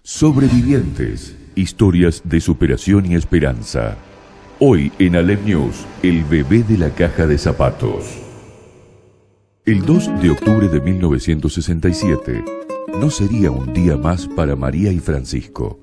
Sobrevivientes, historias de superación y esperanza. Hoy en Alem News, el bebé de la caja de zapatos. El 2 de octubre de 1967 no sería un día más para María y Francisco,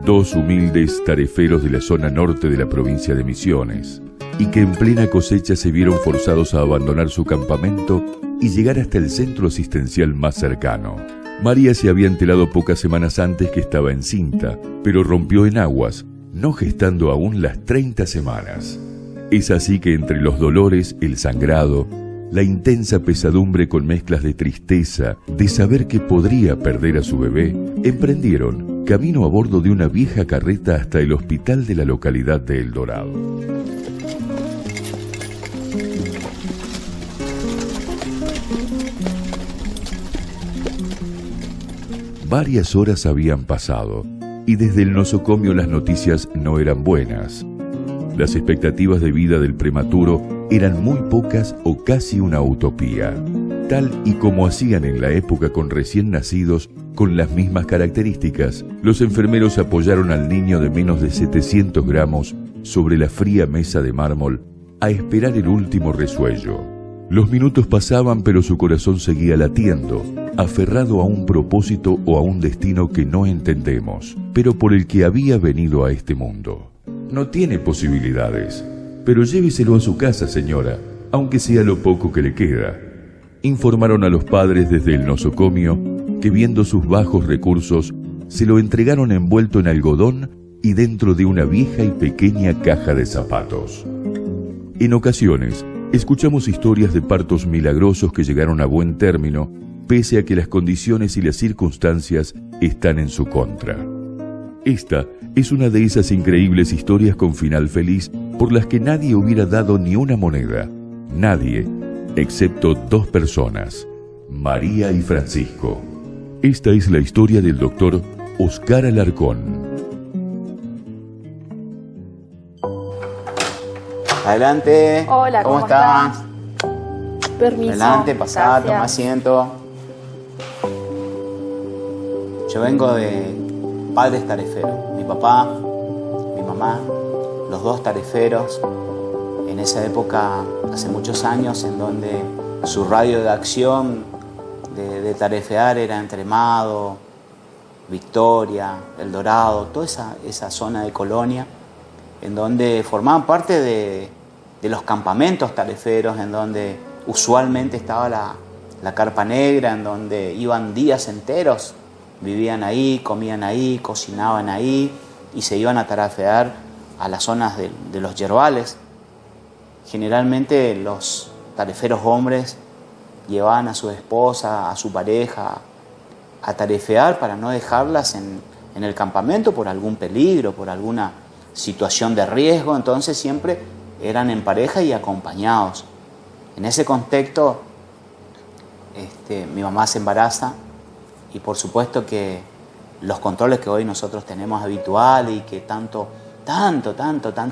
dos humildes tareferos de la zona norte de la provincia de Misiones, y que en plena cosecha se vieron forzados a abandonar su campamento y llegar hasta el centro asistencial más cercano. María se había enterado pocas semanas antes que estaba encinta, pero rompió en aguas, no gestando aún las 30 semanas. Es así que entre los dolores, el sangrado, la intensa pesadumbre con mezclas de tristeza, de saber que podría perder a su bebé, emprendieron camino a bordo de una vieja carreta hasta el hospital de la localidad de El Dorado. Varias horas habían pasado y desde el nosocomio las noticias no eran buenas. Las expectativas de vida del prematuro eran muy pocas o casi una utopía. Tal y como hacían en la época con recién nacidos con las mismas características, los enfermeros apoyaron al niño de menos de 700 gramos sobre la fría mesa de mármol a esperar el último resuello. Los minutos pasaban, pero su corazón seguía latiendo, aferrado a un propósito o a un destino que no entendemos, pero por el que había venido a este mundo. No tiene posibilidades, pero lléveselo a su casa, señora, aunque sea lo poco que le queda. Informaron a los padres desde el nosocomio que, viendo sus bajos recursos, se lo entregaron envuelto en algodón y dentro de una vieja y pequeña caja de zapatos. En ocasiones, escuchamos historias de partos milagrosos que llegaron a buen término, pese a que las condiciones y las circunstancias están en su contra. Esta es una de esas increíbles historias con final feliz por las que nadie hubiera dado ni una moneda. Nadie, excepto dos personas, María y Francisco. Esta es la historia del doctor Oscar Alarcón. Adelante. Hola, ¿cómo estás? Permiso. Adelante, pasá, Gracias. toma asiento. Yo vengo de padres tareferos. Mi papá, mi mamá, los dos tareferos. En esa época, hace muchos años, en donde su radio de acción de tarefear era Entremado, Victoria, El Dorado, toda esa zona de Colonia, en donde formaban parte de los campamentos tareferos, en donde usualmente estaba la carpa negra, en donde iban días enteros, vivían ahí, comían ahí, cocinaban ahí y se iban a tarefear a las zonas de los yerbales. Generalmente los tareferos hombres llevaban a su esposa, a su pareja, a tarefear para no dejarlas en el campamento por algún peligro, por alguna situación de riesgo. Entonces siempre eran en pareja y acompañados. En ese contexto, mi mamá se embaraza y por supuesto que los controles que hoy nosotros tenemos habituales y que tanto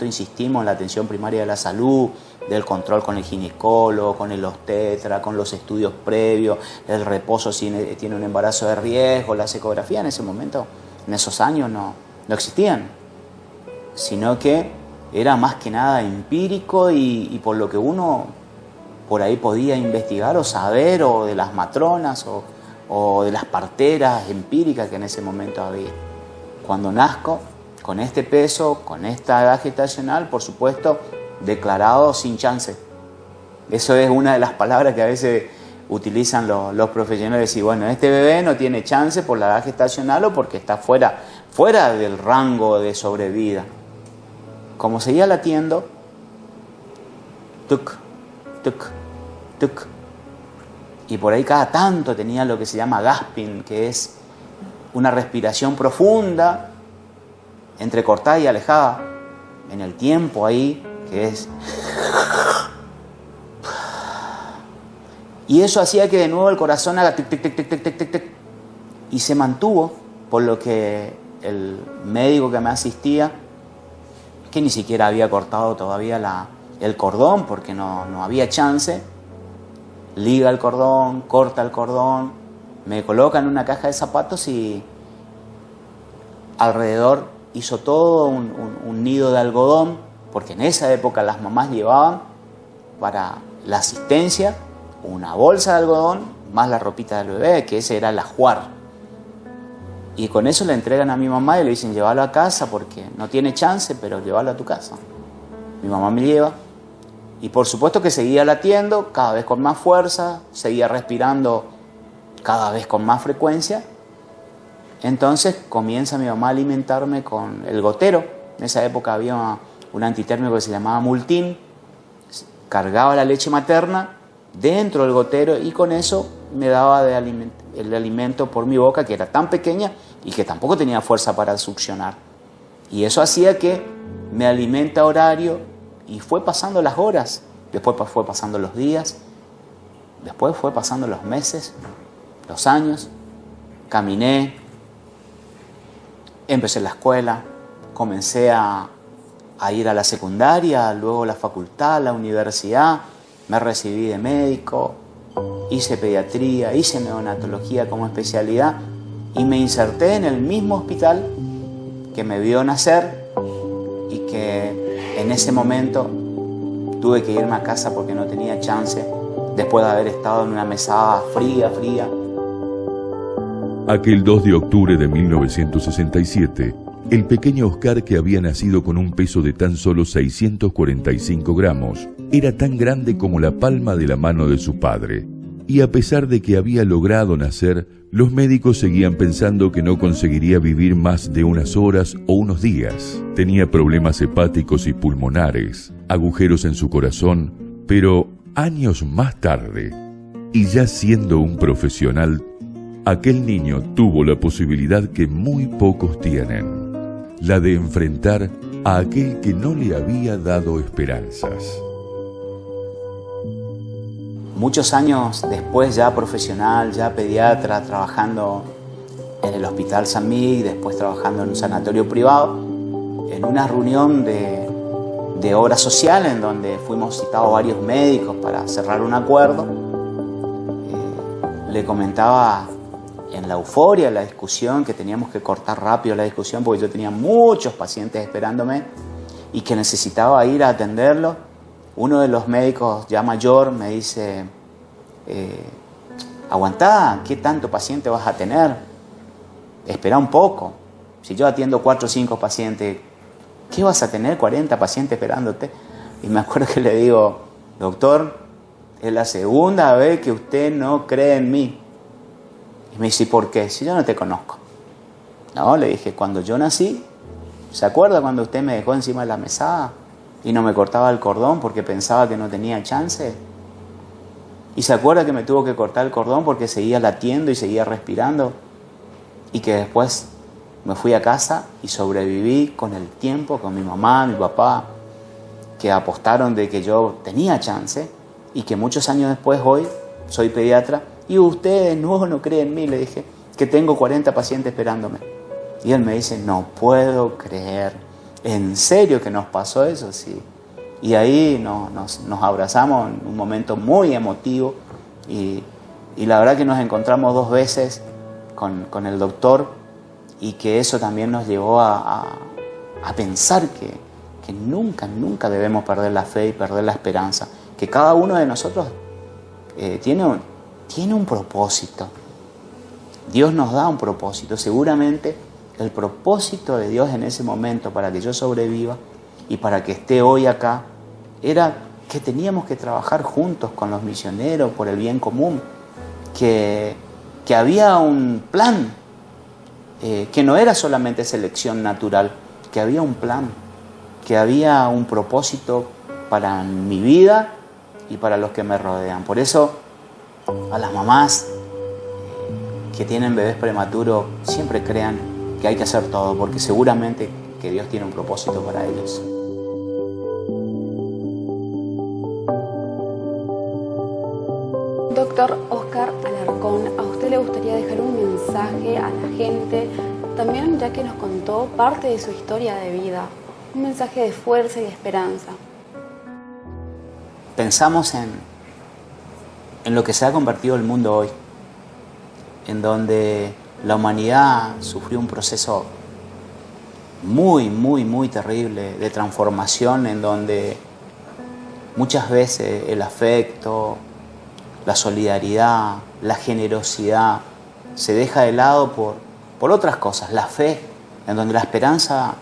insistimos en la atención primaria de la salud, del control con el ginecólogo, con el obstetra, con los estudios previos, el reposo si tiene un embarazo de riesgo, las ecografías en ese momento, en esos años no existían, sino que era más que nada empírico y por lo que uno por ahí podía investigar o saber, o de las matronas o de las parteras empíricas que en ese momento había. Cuando nazco, con este peso, con esta edad gestacional, por supuesto, declarado sin chance. Eso es una de las palabras que a veces utilizan los profesionales. Y bueno, este bebé no tiene chance por la edad gestacional o porque está fuera del rango de sobrevida. Como seguía latiendo, tuc, tuc, tuc. Y por ahí cada tanto tenía lo que se llama gasping, que es una respiración profunda, entrecortada y alejada en el tiempo ahí, que es... Y eso hacía que de nuevo el corazón haga tic, tic, tic, tic, tic, tic, tic, tic. Y se mantuvo, por lo que el médico que me asistía, que ni siquiera había cortado todavía el cordón, porque no había chance, liga el cordón, corta el cordón, me coloca en una caja de zapatos y alrededor hizo todo un nido de algodón, porque en esa época las mamás llevaban para la asistencia una bolsa de algodón más la ropita del bebé, que ese era el ajuar. Y con eso le entregan a mi mamá y le dicen, llévalo a casa porque no tiene chance, pero llévalo a tu casa. Mi mamá me lleva y por supuesto que seguía latiendo cada vez con más fuerza, seguía respirando cada vez con más frecuencia. Entonces comienza mi mamá a alimentarme con el gotero. En esa época había un antitérmico que se llamaba Multin. Cargaba la leche materna dentro del gotero y con eso me daba el alimento por mi boca, que era tan pequeña y que tampoco tenía fuerza para succionar. Y eso hacía que me alimente a horario y fue pasando las horas, después fue pasando los días, después fue pasando los meses, los años. Caminé, empecé la escuela, comencé a ir a la secundaria, luego la facultad, la universidad, me recibí de médico, hice pediatría, hice neonatología como especialidad y me inserté en el mismo hospital que me vio nacer y que en ese momento tuve que irme a casa porque no tenía chance después de haber estado en una mesada fría. Aquel 2 de octubre de 1967, el pequeño Oscar, que había nacido con un peso de tan solo 645 gramos, era tan grande como la palma de la mano de su padre. Y a pesar de que había logrado nacer, los médicos seguían pensando que no conseguiría vivir más de unas horas o unos días. Tenía problemas hepáticos y pulmonares, agujeros en su corazón, pero años más tarde, y ya siendo un profesional, aquel niño tuvo la posibilidad que muy pocos tienen, la de enfrentar a aquel que no le había dado esperanzas. Muchos años después, ya profesional, ya pediatra, trabajando en el Hospital San Miguel, después trabajando en un sanatorio privado, en una reunión de obra social en donde fuimos citados varios médicos para cerrar un acuerdo, le comentaba en la euforia, la discusión, que teníamos que cortar rápido la discusión porque yo tenía muchos pacientes esperándome y que necesitaba ir a atenderlos. Uno de los médicos ya mayor me dice, aguantá, ¿qué tanto paciente vas a tener? Espera un poco. Si yo atiendo 4 o 5 pacientes, ¿qué vas a tener 40 pacientes esperándote? Y me acuerdo que le digo, doctor, es la segunda vez que usted no cree en mí. Y me dice, ¿por qué? Si yo no te conozco. No, le dije, cuando yo nací, ¿se acuerda cuando usted me dejó encima de la mesada y no me cortaba el cordón porque pensaba que no tenía chance? ¿Y se acuerda que me tuvo que cortar el cordón porque seguía latiendo y seguía respirando? Y que después me fui a casa y sobreviví con el tiempo, con mi mamá, mi papá, que apostaron de que yo tenía chance y que muchos años después, hoy, soy pediatra y ustedes no creen en mí. Le dije que tengo 40 pacientes esperándome. Y él me dice, no puedo creer, ¿en serio que nos pasó eso? Sí. Y ahí nos abrazamos en un momento muy emotivo y la verdad que nos encontramos 2 veces con el doctor y que eso también nos llevó a pensar que nunca debemos perder la fe y perder la esperanza, que cada uno de nosotros tiene un propósito. Dios nos da un propósito. Seguramente el propósito de Dios en ese momento para que yo sobreviva y para que esté hoy acá era que teníamos que trabajar juntos con los misioneros por el bien común, que había un plan, que no era solamente selección natural, que había un plan, que había un propósito para mi vida y para los que me rodean. Por eso a las mamás que tienen bebés prematuros siempre crean que hay que hacer todo, porque seguramente que Dios tiene un propósito para ellos. Doctor Oscar Alarcón, ¿a usted le gustaría dejar un mensaje a la gente? También, ya que nos contó parte de su historia de vida, un mensaje de fuerza y de esperanza. Pensamos en lo que se ha convertido el mundo hoy, en donde la humanidad sufrió un proceso muy, muy, muy terrible de transformación, en donde muchas veces el afecto, la solidaridad, la generosidad se deja de lado por otras cosas. La fe, en donde la esperanza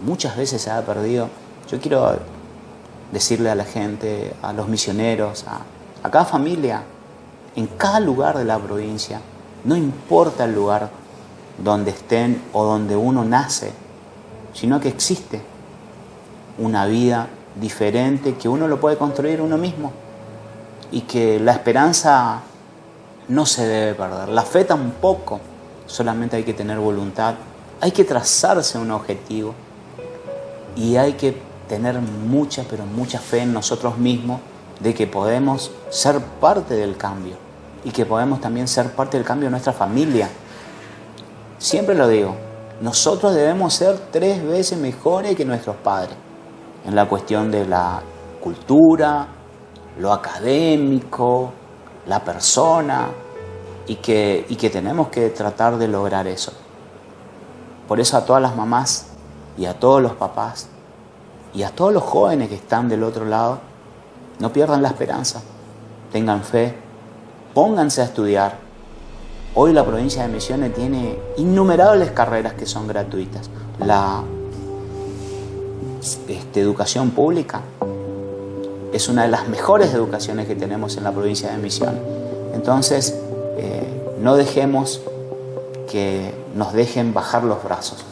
muchas veces se ha perdido. Yo quiero decirle a la gente, a los misioneros, a cada familia, en cada lugar de la provincia, no importa el lugar donde estén o donde uno nace, sino que existe una vida diferente que uno lo puede construir uno mismo, y que la esperanza no se debe perder, la fe tampoco, solamente hay que tener voluntad, hay que trazarse un objetivo y hay que tener mucha, pero mucha fe en nosotros mismos, de que podemos ser parte del cambio y que podemos también ser parte del cambio de nuestra familia. Siempre lo digo, nosotros debemos ser 3 veces mejores que nuestros padres en la cuestión de la cultura, lo académico, la persona, y que tenemos que tratar de lograr eso. Por eso a todas las mamás y a todos los papás y a todos los jóvenes que están del otro lado, no pierdan la esperanza, tengan fe, pónganse a estudiar. Hoy la provincia de Misiones tiene innumerables carreras que son gratuitas. La educación pública es una de las mejores educaciones que tenemos en la provincia de Misiones. Entonces, no dejemos que nos dejen bajar los brazos.